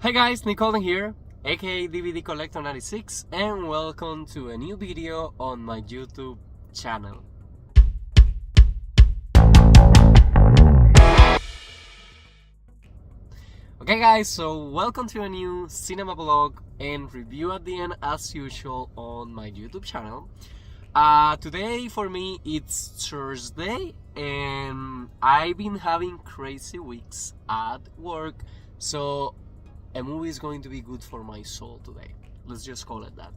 Hey guys, Nicole here, aka DVD Collector 96, and welcome to a new video on my YouTube channel. Okay guys, so welcome to a new cinema vlog and review at the end as usual on my YouTube channel. Today for me it's Thursday and I've been having crazy weeks at work, so a movie is going to be good for my soul today. Let's just call it that.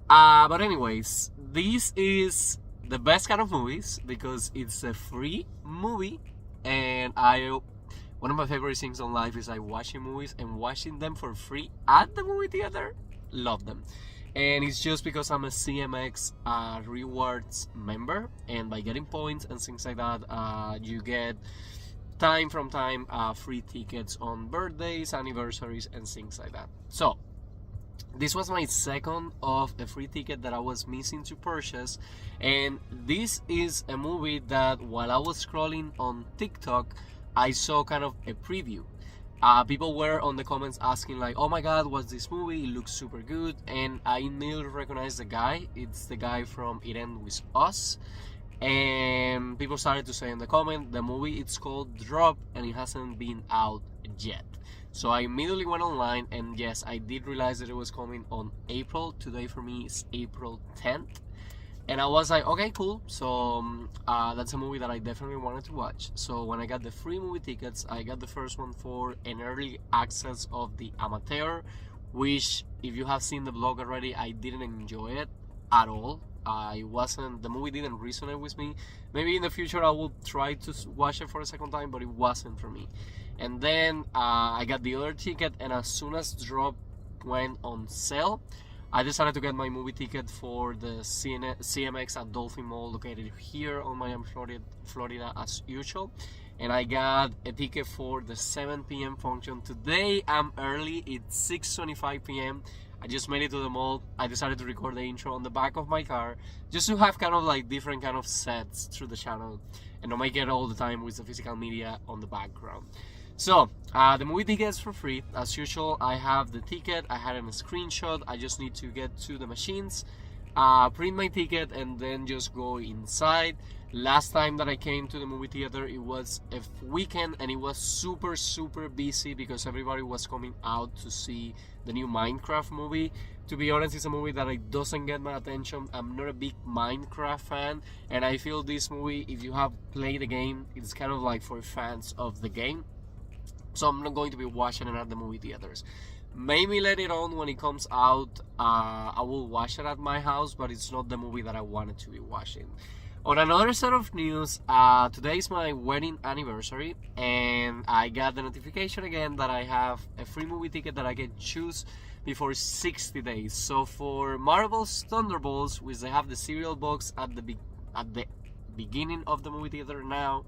But anyways, this is the best kind of movies because it's a free movie, and one of my favorite things in life is like watching movies and watching them for free at the movie theater. Love them. And it's just because I'm a CMX rewards member, and by getting points and things like that, you get time from time free tickets on birthdays, anniversaries, and things like that. So this was my second of a free ticket that I was missing to purchase, and this is a movie that while I was scrolling on TikTok I saw kind of a preview. People were on the comments asking like, oh my god, what's this movie, it looks super good, and I immediately recognized the guy. It's the guy from It Ends With Us. And people started to say in the comment, the movie it's called Drop and it hasn't been out yet. So I immediately went online, and yes, I did realize that it was coming on April. Today for me is April 10th. And I was like, okay, cool. So that's a movie that I definitely wanted to watch. So when I got the free movie tickets, I got the first one for an early access of the Amateur, which if you have seen the vlog already, I didn't enjoy it at all. The movie didn't resonate with me. Maybe in the future I will try to watch it for a second time, but it wasn't for me. And then I got the other ticket, and as soon as Drop went on sale, I decided to get my movie ticket for the CMX at Dolphin Mall, located here on Miami, Florida as usual. And I got a ticket for the 7 p.m. function. Today I'm early, it's 6:25 p.m. I just made it to the mall. I decided to record the intro on the back of my car, just to have kind of like different kind of sets through the channel and not make it all the time with the physical media on the background. So the movie ticket is for free as usual. I have the ticket, I had a screenshot. I just need to get to the machines, print my ticket, and then just go inside. Last time that I came to the movie theater, it was a weekend and it was super busy because everybody was coming out to see the new Minecraft movie. To be honest, it's a movie that doesn't get my attention. I'm not a big Minecraft fan, and I feel this movie, if you have played the game, it's kind of like for fans of the game. So I'm not going to be watching it at the movie theaters. Maybe later on when it comes out, I will watch it at my house, but it's not the movie that I wanted to be watching. On another set of news, today is my wedding anniversary, and I got the notification again that I have a free movie ticket that I can choose before 60 days. So for Marvel's Thunderbolts, which they have the cereal box at the beginning of the movie theater now,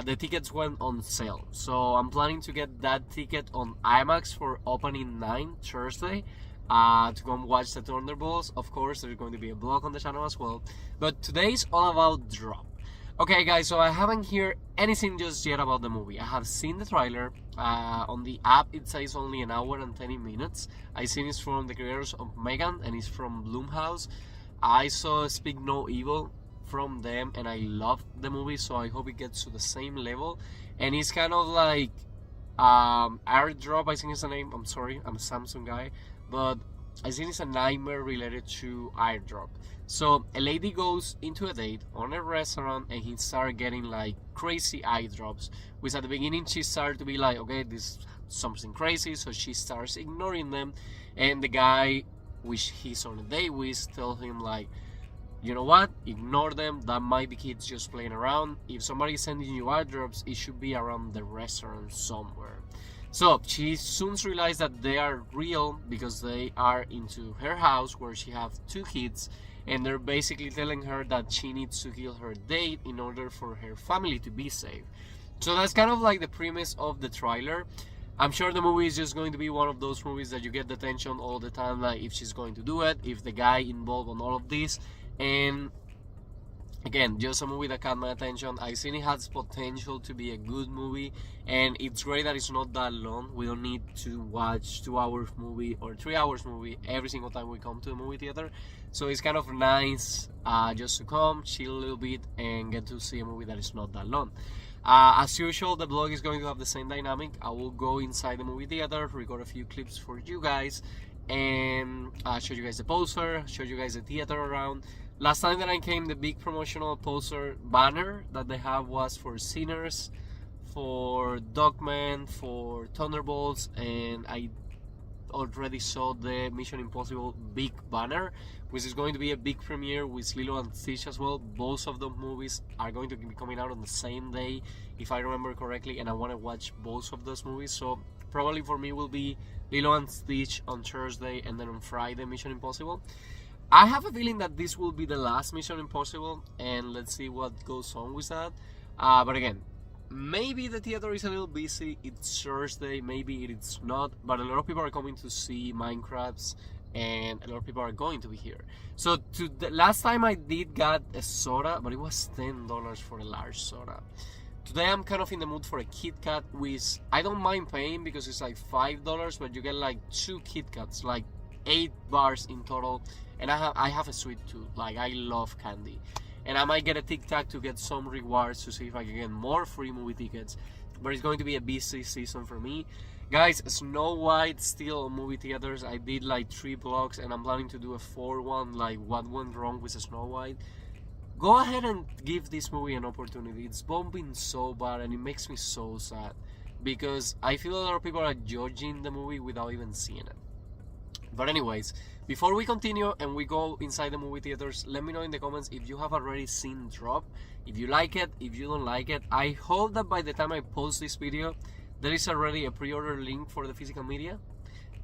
the tickets went on sale. So I'm planning to get that ticket on IMAX for opening 9 Thursday, to go and watch the Thunderbolts. Of course, there's going to be a vlog on the channel as well, but today's all about Drop. Okay guys, so I haven't heard anything just yet about the movie. I have seen the trailer. On the app it says only an hour and 20 minutes. I seen it's from the creators of Meghann, and it's from Blumhouse. I saw Speak No Evil from them and I loved the movie, so I hope it gets to the same level. And it's kind of like Airdrop, I think is the name. I'm sorry, I'm a Samsung guy, but I think it's a nightmare related to Airdrop. So a lady goes into a date on a restaurant and he started getting like crazy eye drops, which at the beginning she started to be like, okay, this is something crazy, so she starts ignoring them, and the guy which he's on a date with tells him like, you know what, ignore them, that might be kids just playing around. If somebody's sending you airdrops, it should be around the restaurant somewhere. So she soon realized that they are real because they are into her house where she have 2 kids, and they're basically telling her that she needs to kill her date in order for her family to be safe. So that's kind of like the premise of the trailer. I'm sure the movie is just going to be one of those movies that you get the tension all the time, like if she's going to do it, if the guy involved on all of this. And again, just a movie that caught my attention. I think it has potential to be a good movie, and it's great that it's not that long. We don't need to watch 2 hours movie or 3 hours movie every single time we come to the movie theater. So it's kind of nice just to come, chill a little bit, and get to see a movie that is not that long. As usual, the vlog is going to have the same dynamic. I will go inside the movie theater, record a few clips for you guys, and show you guys the poster, show you guys the theater around. Last time that I came, the big promotional poster banner that they have was for Sinners, for Dogman, for Thunderbolts, and I already saw the Mission Impossible big banner, which is going to be a big premiere with Lilo and Stitch as well. Both of those movies are going to be coming out on the same day, if I remember correctly, and I want to watch both of those movies. So probably for me will be Lilo and Stitch on Thursday, and then on Friday Mission Impossible. I have a feeling that this will be the last Mission Impossible, and let's see what goes on with that. But again, maybe the theater is a little busy. It's Thursday, maybe it's not, but a lot of people are coming to see Minecrafts, and a lot of people are going to be here. So the last time I did got a soda, but it was $10 for a large soda. Today I'm kind of in the mood for a Kit Kat, which I don't mind paying because it's like $5, but you get like 2 Kit Kats, like 8 bars in total. And I have a sweet tooth, like I love candy. And I might get a Tic Tac to get some rewards to see if I can get more free movie tickets. But it's going to be a busy season for me. Guys, Snow White still on movie theaters. I did like 3 vlogs, and I'm planning to do a 4th one, like what went wrong with Snow White. Go ahead and give this movie an opportunity. It's bombing so bad, and it makes me so sad, because I feel a lot of people are judging the movie without even seeing it. But anyways, before we continue and we go inside the movie theaters, let me know in the comments if you have already seen Drop, if you like it, if you don't like it. I hope that by the time I post this video, there is already a pre-order link for the physical media.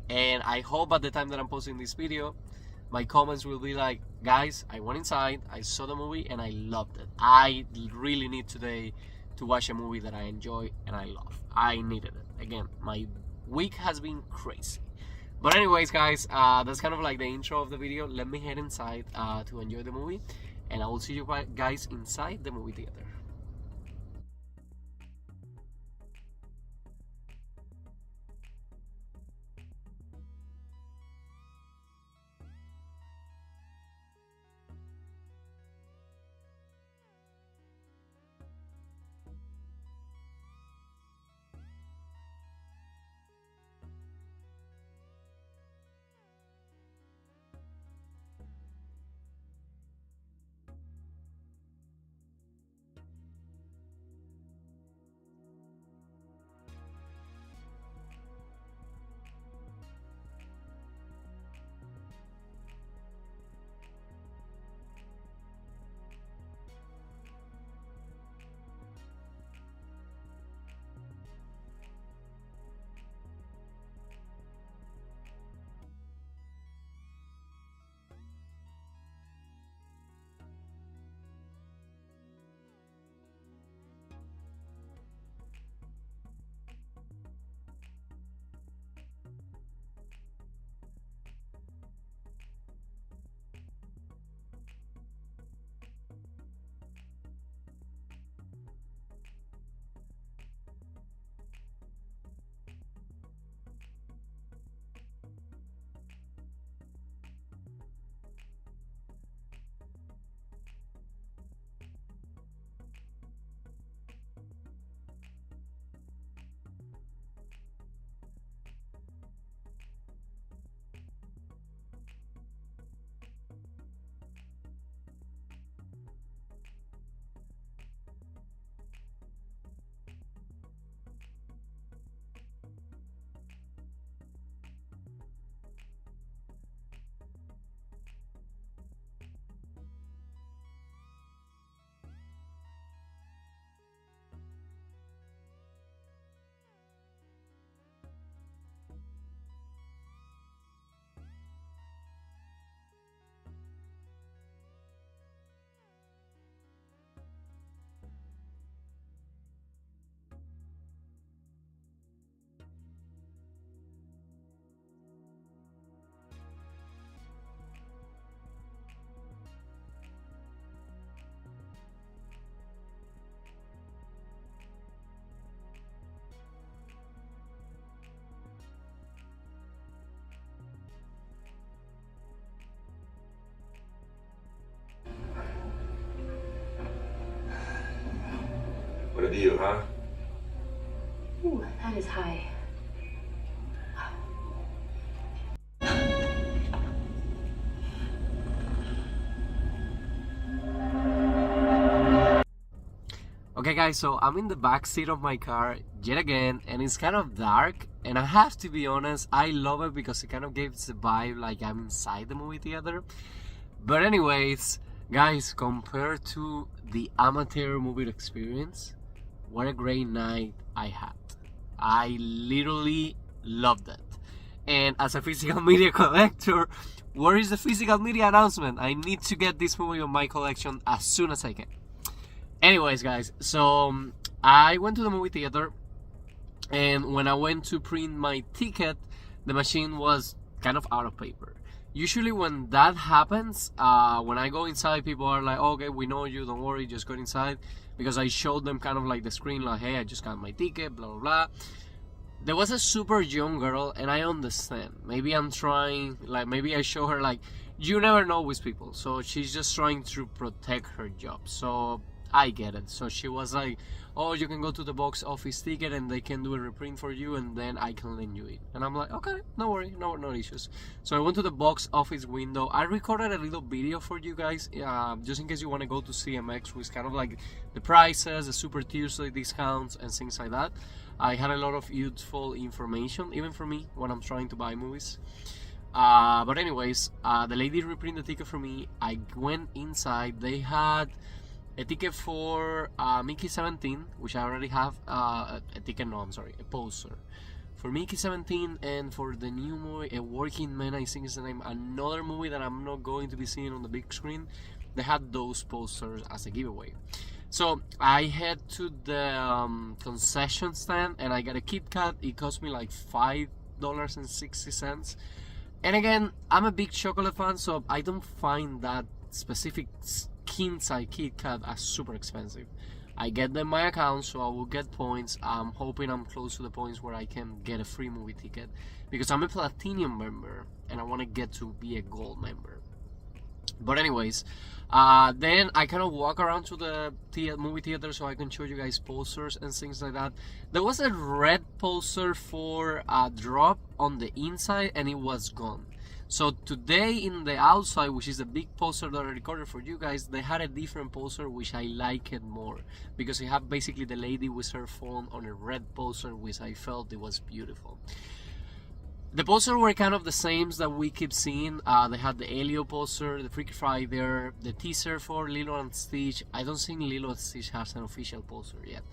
And I hope at the time that I'm posting this video, my comments will be like, guys, I went inside, I saw the movie, and I loved it. I really need today to watch a movie that I enjoy and I love. I needed it. Again, my week has been crazy. But anyways, guys, that's kind of like the intro of the video. Let me head inside to enjoy the movie, and I will see you guys inside the movie theater. to you, huh? Ooh, that is high. Okay guys, so I'm in the back seat of my car yet again, and it's kind of dark, and I have to be honest, I love it because it kind of gives the vibe like I'm inside the movie theater. But anyways, guys, compared to the amateur movie experience, what a great night I had. I literally loved it. And as a physical media collector, where is the physical media announcement? I need to get this movie on my collection as soon as I can. Anyways, guys, so I went to the movie theater, and when I went to print my ticket, the machine was kind of out of paper. Usually when that happens, when I go inside, people are like, okay, we know you, don't worry, just go inside. Because I showed them kind of like the screen, like, hey, I just got my ticket, blah, blah, blah. There was a super young girl, and I understand. Maybe I'm trying, like, maybe I show her, like, you never know with people. So she's just trying to protect her job. So I get it. So she was like, oh, you can go to the box office ticket and they can do a reprint for you, and then I can lend you it. And I'm like, okay, no worry, no issues. So I went to the box office window. I recorded a little video for you guys, just in case you want to go to CMX, with kind of like the prices, the Super Tuesday discounts, and things like that. I had a lot of useful information, even for me, when I'm trying to buy movies. But anyways, the lady reprinted the ticket for me. I went inside. They had a ticket for Mickey 17, which I already have. A poster for Mickey 17, and for the new movie, A Working Man, I think is the name, another movie that I'm not going to be seeing on the big screen. They had those posters as a giveaway. So I head to the concession stand, and I got a Kit Kat. It cost me like $5.60. And again, I'm a big chocolate fan, so I don't find that specific king-size Kit Kat as super expensive. I get them in my account, so I will get points. I'm hoping I'm close to the points where I can get a free movie ticket, because I'm a platinum member and I want to get to be a gold member. But anyways, then I kind of walk around to the movie theater so I can show you guys posters and things like that. There was a red poster for a drop on the inside, and it was gone. So today in the outside, which is a big poster that I recorded for you guys, they had a different poster which I like it more, because it had basically the lady with her phone on a red poster, which I felt it was beautiful. The posters were kind of the same that we keep seeing. They had the Elio poster, the Freaky Friday, the teaser for Lilo and Stitch. I don't think Lilo and Stitch has an official poster yet.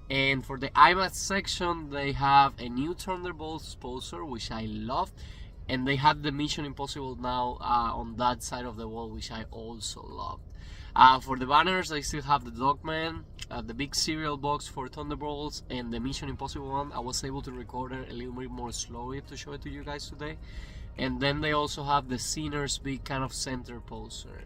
And for the IMAX section, they have a new Thunderbolts poster, which I loved. And they have the Mission Impossible now on that side of the wall, which I also loved. For the banners, I still have the Dogman, the big cereal box for Thunderbolts, and the Mission Impossible one. I was able to record it a little bit more slowly to show it to you guys today. And then they also have the Sinners big kind of center poster.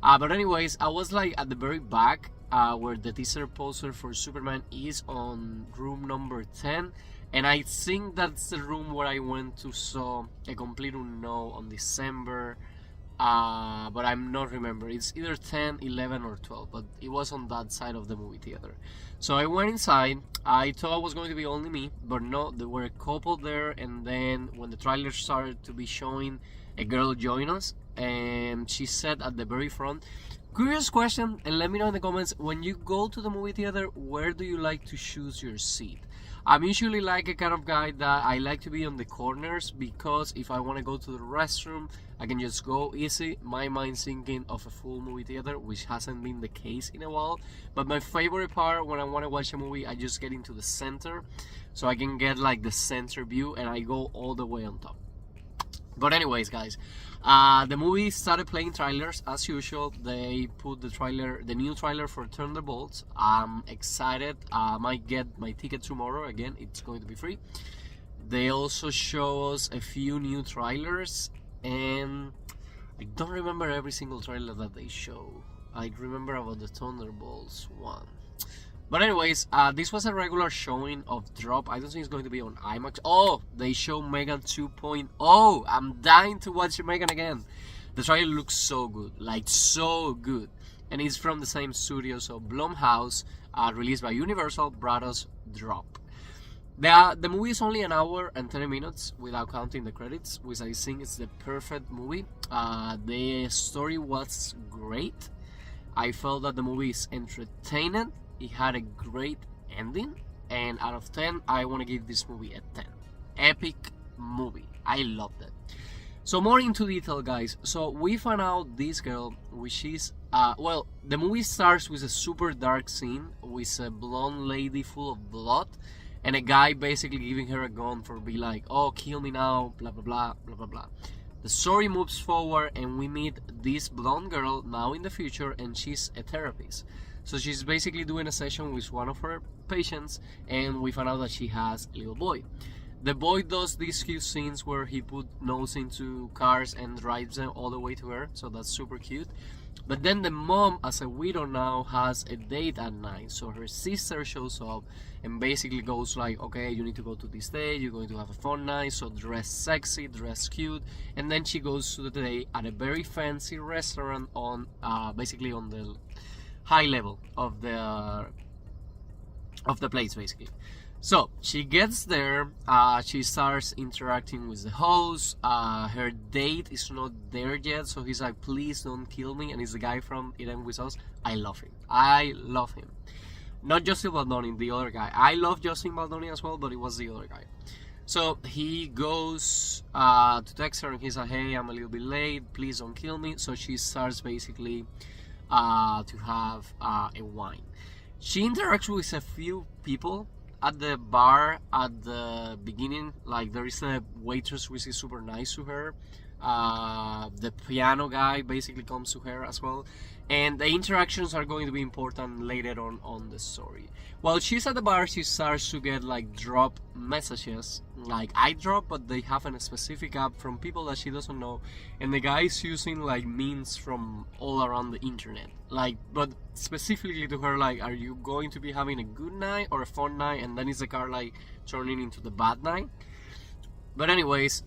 But anyways, I was like at the very back, where the teaser poster for Superman is, on room number 10. And I think that's the room where I went to saw A Complete Unknown on December, but I'm not remember. It's either 10, 11 or 12, but it was on that side of the movie theater. So I went inside. I thought it was going to be only me, but no, there were a couple there. And then when the trailer started to be showing, a girl joined us, and she said at the very front, curious question, and let me know in the comments, when you go to the movie theater, where do you like to choose your seat? I'm usually like a kind of guy that I like to be on the corners, because if I want to go to the restroom, I can just go easy. My mind's thinking of a full movie theater, which hasn't been the case in a while. But my favorite part, when I want to watch a movie, I just get into the center, so I can get like the center view, and I go all the way on top. But anyways, guys, the movie started playing trailers as usual. They put the new trailer for Thunderbolts. I'm excited. I might get my ticket tomorrow. Again, it's going to be free. They also show us a few new trailers, and I don't remember every single trailer that they show. I remember about the Thunderbolts one. But anyways, this was a regular showing of Drop. I don't think it's going to be on IMAX. Oh, they show Meghann 2.0. I'm dying to watch Meghann again. The trailer looks so good, like so good. and it's from the same studio, so Blumhouse, released by Universal, brought us Drop. The movie is only an hour and 30 minutes without counting the credits, which I think is the perfect movie. The story was great. I felt that the movie is entertaining. It had a great ending, and out of 10, I want to give this movie a 10. Epic movie. I loved it. So more into detail, guys. So we found out this girl, which is, well, the movie starts with a super dark scene with a blonde lady full of blood, and a guy basically giving her a gun for be like, oh, kill me now, blah, blah, blah, blah, blah, blah. The story moves forward and we meet this blonde girl now in the future, and she's a therapist. So she's basically doing a session with one of her patients, and we find out that she has a little boy. The boy does these cute scenes where he put nose into cars and drives them all the way to her, so that's super cute. But then the mom, as a widow now, has a date at night. So her sister shows up and basically goes like, okay, you need to go to this date, you're going to have a fun night, so dress sexy, dress cute. And then she goes to the date at a very fancy restaurant on, basically on the high level of the place, basically. So she gets there, she starts interacting with the host, her date is not there yet, so he's like, please don't kill me, and it's the guy from It Ends With Us. I love him. Not Justin Baldoni, the other guy. I love Justin Baldoni as well, but it was the other guy. So he goes to text her and he's like, hey, I'm a little bit late, please don't kill me. So she starts basically to have a wine. She interacts with a few people at the bar at the beginning. Like, there is a waitress which is super nice to her. The piano guy basically comes to her as well, and the interactions are going to be important later on the story. While she's at the bar, she starts to get like drop messages, like iDrop, but they have a specific app from people that she doesn't know, and the guy is using like memes from all around the internet, like, but specifically to her, like, are you going to be having a good night or a fun night? And then is the car like turning into the bad night? But anyways,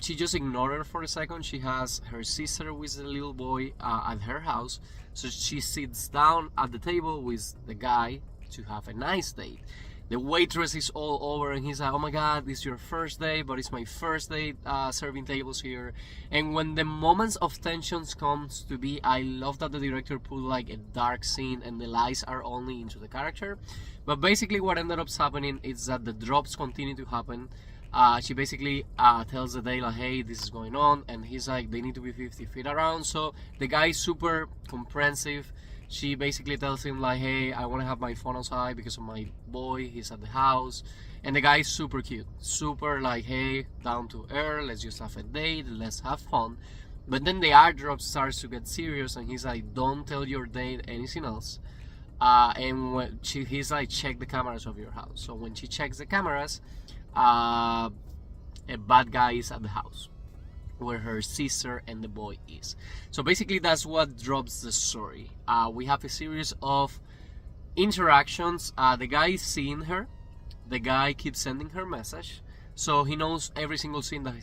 she just ignored her for a second. She has her sister with the little boy at her house, so she sits down at the table with the guy to have a nice date. The waitress is all over and he's like, oh my god, this is your first day, but it's my first day serving tables here. And when the moments of tensions comes to be, I love that the director put like a dark scene and the lights are only into the character. But basically what ended up happening is that the drops continue to happen. She basically tells the day like, hey, this is going on, and he's like, they need to be 50 feet around. So the guy is super comprehensive. She basically tells him like, hey, I want to have my phone outside because of my boy, he's at the house. And the guy is super cute, super like, hey, down to earth, let's just have a date, let's have fun. But then the airdrop starts to get serious and he's like, don't tell your date anything else. And when he's like, check the cameras of your house. So when she checks the cameras, a bad guy is at the house where her sister and the boy is. So basically that's what drops the story. We have a series of interactions. The guy is seeing her, the guy keeps sending her message, so he knows every single thing that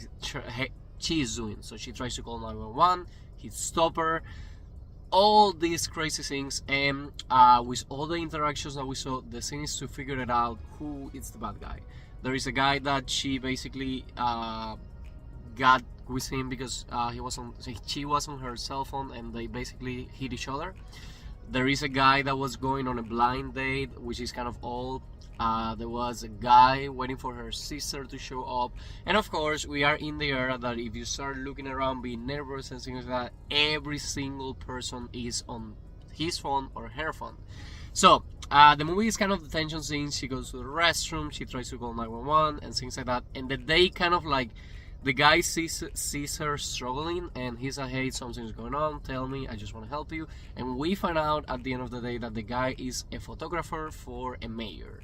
she is doing. So she tries to call 911, he stop her, all these crazy things. And with all the interactions that we saw, the thing is to figure it out who is the bad guy. There is a guy that she basically got with him because she was on her cell phone and they basically hit each other. There is a guy that was going on a blind date, which is kind of old. There was a guy waiting for her sister to show up, and of course we are in the era that if you start looking around, being nervous and things like that, every single person is on his phone or her phone. So the movie is kind of the tension scene. She goes to the restroom, she tries to call 911 and things like that, and the day kind of like, the guy sees her struggling and he's like, hey, something's going on, tell me, I just want to help you. And we find out at the end of the day that the guy is a photographer for a mayor.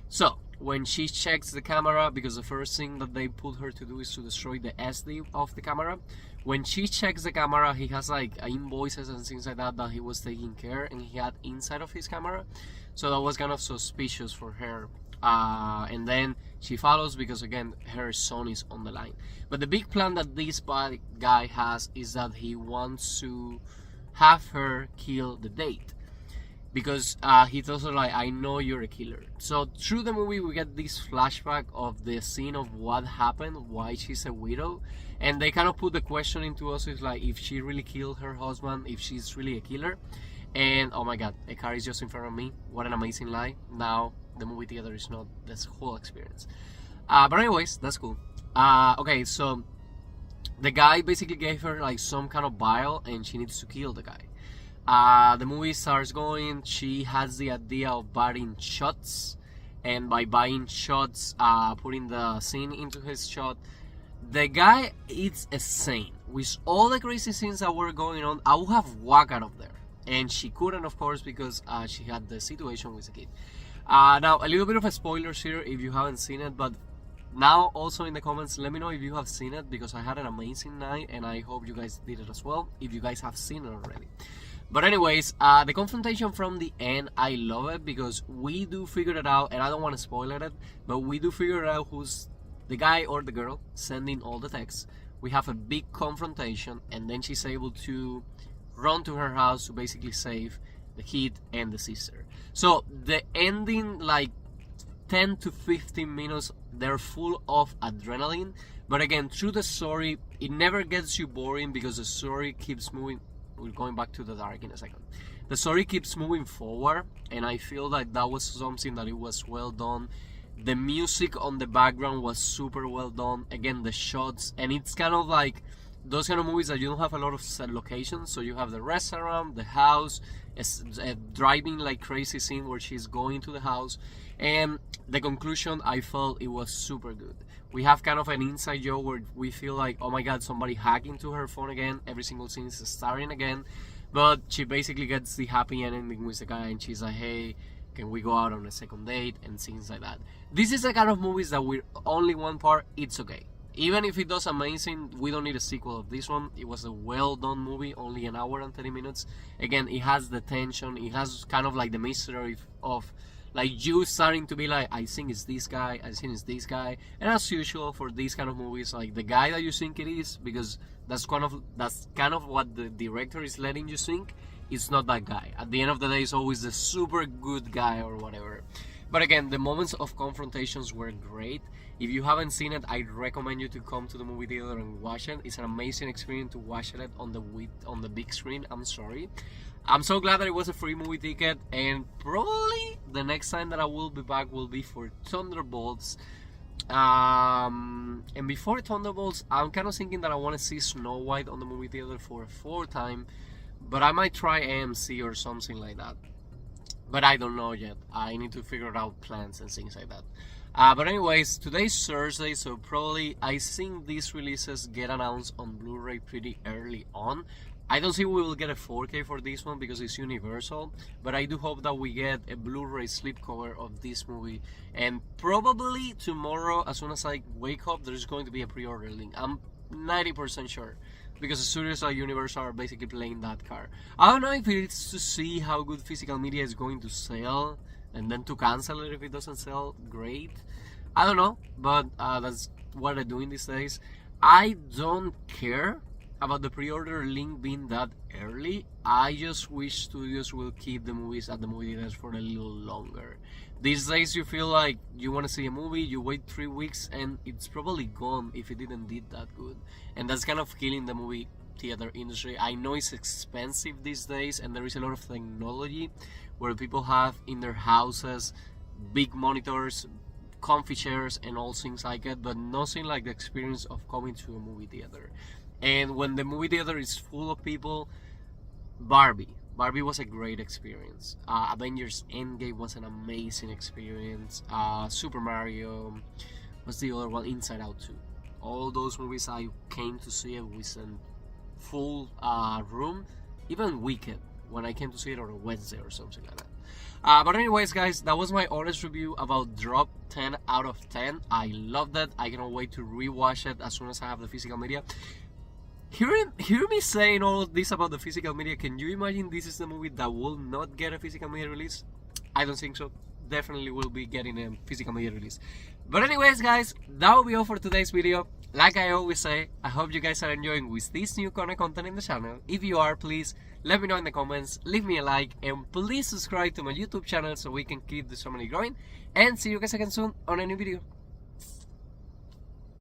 So when she checks the camera, because the first thing that they put her to do is to destroy the SD of the camera, when she checks the camera, he has like invoices and things like that that he was taking care and he had inside of his camera. So that was kind of suspicious for her. And then she follows because again her son is on the line. But the big plan that this bad guy has is that he wants to have her kill the date. Because he tells her like, I know you're a killer. So through the movie we get this flashback of the scene of what happened, why she's a widow, and they kind of put the question into us, is like if she really killed her husband, if she's really a killer. And oh my god, a car is just in front of me. What an amazing lie. Now the movie theater is not this whole experience. But anyways, that's cool. Okay, so the guy basically gave her like some kind of vial and she needs to kill the guy. The movie starts going. She has the idea of buying shots, and by buying shots, putting the scene into his shot. The guy is insane. With all the crazy scenes that were going on, I would have walked out of there, and she couldn't, of course, because she had the situation with the kid. Now, a little bit of a spoilers here if you haven't seen it, but now also in the comments, let me know if you have seen it, because I had an amazing night, and I hope you guys did it as well, if you guys have seen it already. But anyways, the confrontation from the end, I love it, because we do figure it out, and I don't want to spoil it, but we do figure out who's the guy or the girl sending all the texts. We have a big confrontation, and then she's able to run to her house to basically save the kid and the sister. So the ending, like 10 to 15 minutes, they're full of adrenaline, but again, through the story, it never gets you boring, because the story keeps moving. We're going back to the dark in a second. The story keeps moving forward, and I feel like that was something that it was well done. The music on the background was super well done. Again, the shots, and it's kind of like those kind of movies that you don't have a lot of set locations. So you have the restaurant, the house, a driving like crazy scene where she's going to the house, and the conclusion, I felt it was super good. We have kind of an inside joke where we feel like, oh my god, somebody hacked into her phone again. Every single scene is starting again. But she basically gets the happy ending with the guy, and she's like, hey, can we go out on a second date, and things like that. This is the kind of movies that we're only one part, it's okay. Even if it does amazing, we don't need a sequel of this one. It was a well done movie, only an hour and 30 minutes. Again, it has the tension, it has kind of like the mystery of like you starting to be like, I think it's this guy, I think it's this guy. And as usual for these kind of movies, like the guy that you think it is, because that's kind of what the director is letting you think, it's not that guy. At the end of the day, it's always the super good guy or whatever. But again, the moments of confrontations were great. If you haven't seen it, I recommend you to come to the movie theater and watch it. It's an amazing experience to watch it on the big screen. I'm so glad that it was a free movie ticket, and probably the next time that I will be back will be for Thunderbolts. And before Thunderbolts, I'm kind of thinking that I want to see Snow White on the movie theater for a fourth time, but I might try AMC or something like that. But I don't know yet. I need to figure out plans and things like that. But anyways, today's Thursday, so probably I think these releases get announced on Blu-ray pretty early on. I don't think we will get a 4K for this one because it's Universal, but I do hope that we get a Blu-ray slipcover of this movie. And probably tomorrow, as soon as I wake up, there's going to be a pre-order link. I'm 90% sure, because the studios like Universal are basically playing that card. I don't know if it's to see how good physical media is going to sell, and then to cancel it if it doesn't sell great. I don't know, but that's what they're doing these days. I don't care about the pre-order link being that early. I just wish studios will keep the movies at the movie theaters for a little longer. These days you feel like you want to see a movie, you wait 3 weeks and it's probably gone if it didn't did that good. And that's kind of killing the movie theater industry. I know it's expensive these days, and there is a lot of technology where people have in their houses big monitors, comfy chairs and all things like it, but nothing like the experience of coming to a movie theater. And when the movie theater is full of people, Barbie was a great experience. Avengers Endgame was an amazing experience. Super Mario, what's the other one? Inside Out 2. All those movies I came to see it with a full room. Even Wicked, when I came to see it on a Wednesday or something like that. But anyways, guys, that was my honest review about Drop 10 out of 10. I loved it. I cannot wait to rewatch it as soon as I have the physical media. Hear me saying all of this about the physical media. Can you imagine this is the movie that will not get a physical media release? I don't think so. definitely will be getting a physical media release. But anyways, guys, that will be all for today's video. Like I always say, I hope you guys are enjoying with this new kind of content in the channel. If you are, please let me know in the comments, leave me a like, and please subscribe to my YouTube channel so we can keep the family growing. And see you guys again soon on a new video.